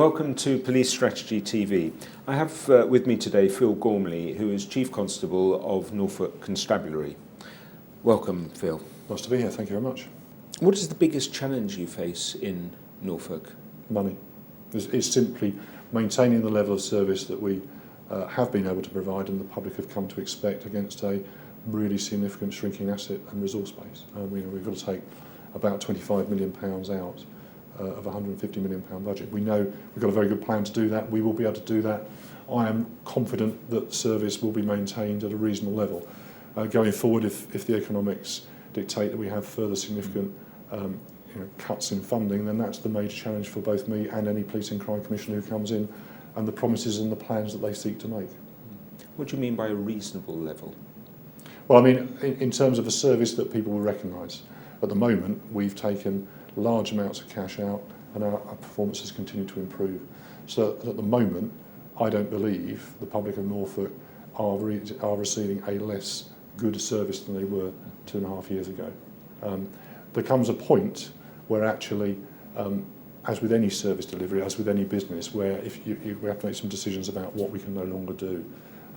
Welcome to Police Strategy TV. I have with me today Phil Gormley, who is Chief Constable of Norfolk Constabulary. Welcome, Phil. Nice to be here, thank you very much. What is the biggest challenge you face in Norfolk? Money. It's simply maintaining the level of service that we have been able to provide and the public have come to expect against a really significant shrinking asset and resource base. We've got to take about £25 million out of a £150 million budget. We know we've got a very good plan to do that. We will be able to do that. I am confident that service will be maintained at a reasonable level. Going forward, if the economics dictate that we have further significant cuts in funding, then that's the major challenge for both me and any Police and Crime Commissioner who comes in, and the promises and the plans that they seek to make. What do you mean by a reasonable level? Well, I mean, in terms of a service that people will recognise. At the moment, we've taken large amounts of cash out and our performance has continued to improve. So at the moment, I don't believe the public of Norfolk are receiving a less good service than they were 2.5 years ago. There comes a point where actually, as with any service delivery, as with any business, where we have to make some decisions about what we can no longer do.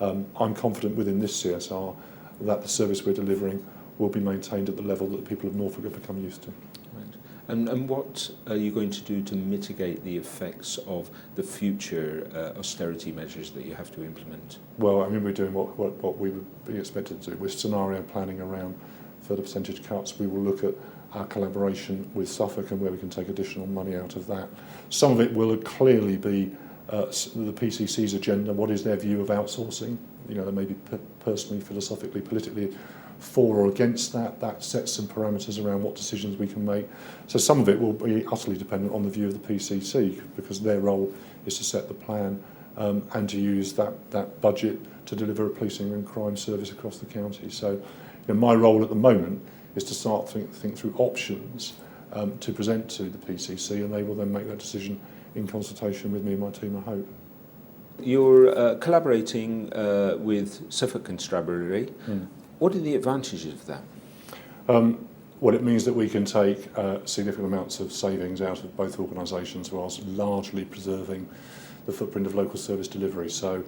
I'm confident within this CSR that the service we're delivering will be maintained at the level that the people of Norfolk have become used to. Right. And what are you going to do to mitigate the effects of the future austerity measures that you have to implement? Well, I mean, we're doing what we would be expected to do. We're scenario planning around further percentage cuts. We will look at our collaboration with Suffolk and where we can take additional money out of that. Some of it will clearly be the PCC's agenda. What is their view of outsourcing? You know, they may be personally, philosophically, politically for or against that. That sets some parameters around what decisions we can make. So some of it will be utterly dependent on the view of the PCC, because their role is to set the plan and to use that budget to deliver a policing and crime service across the county. So my role at the moment is to start to think through options to present to the PCC, and they will then make that decision in consultation with me and my team, I hope. You're collaborating with Suffolk Constabulary. What are the advantages of that? Well, it means that we can take significant amounts of savings out of both organisations whilst largely preserving the footprint of local service delivery. So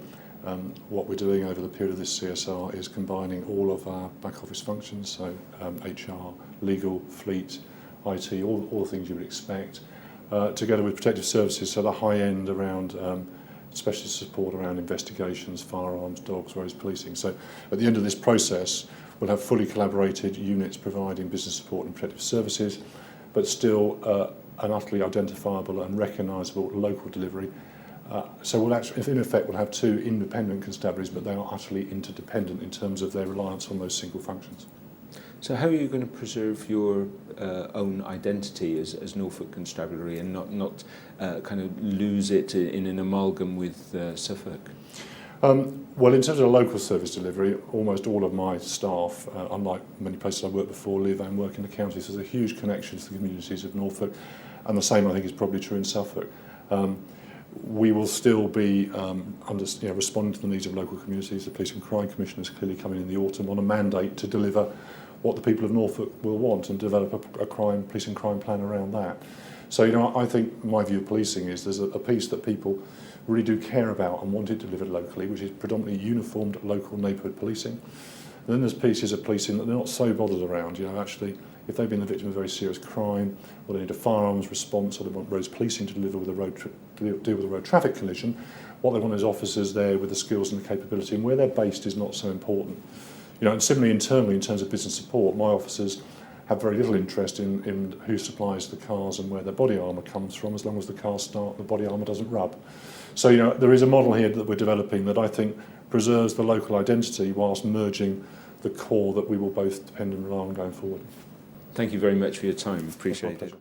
what we're doing over the period of this CSR is combining all of our back office functions, so HR, legal, fleet, IT, all the things you would expect, together with protective services, so the high end around specialist support around investigations, firearms, dogs, roads policing. So at the end of this process, we'll have fully collaborated units providing business support and protective services, but still an utterly identifiable and recognisable local delivery. So we'll actually, in effect, we'll have two independent constabularies, but they are utterly interdependent in terms of their reliance on those single functions. So how are you going to preserve your own identity as Norfolk Constabulary and not kind of lose it in an amalgam with Suffolk? Well, in terms of local service delivery, almost all of my staff, unlike many places I've worked before, live and work in the county, so there's a huge connection to the communities of Norfolk, and the same I think is probably true in Suffolk. We will still be responding to the needs of local communities. The Police and Crime Commissioner is clearly coming in the autumn on a mandate to deliver what the people of Norfolk will want and develop a police and crime plan around that. So, I think my view of policing is there's a piece that people really do care about and want it delivered locally, which is predominantly uniformed local neighbourhood policing. And then there's pieces of policing that they're not so bothered around. Actually, if they've been the victim of very serious crime, or they need a firearms response, or they want roads policing to deal with a road traffic collision, what they want is officers there with the skills and the capability, and where they're based is not so important. And similarly internally, in terms of business support, my officers have very little interest in who supplies the cars and where their body armour comes from, as long as the cars start, the body armour doesn't rub. So, there is a model here that we're developing that I think preserves the local identity whilst merging the core that we will both depend and rely on going forward. Thank you very much for your time. Appreciate it.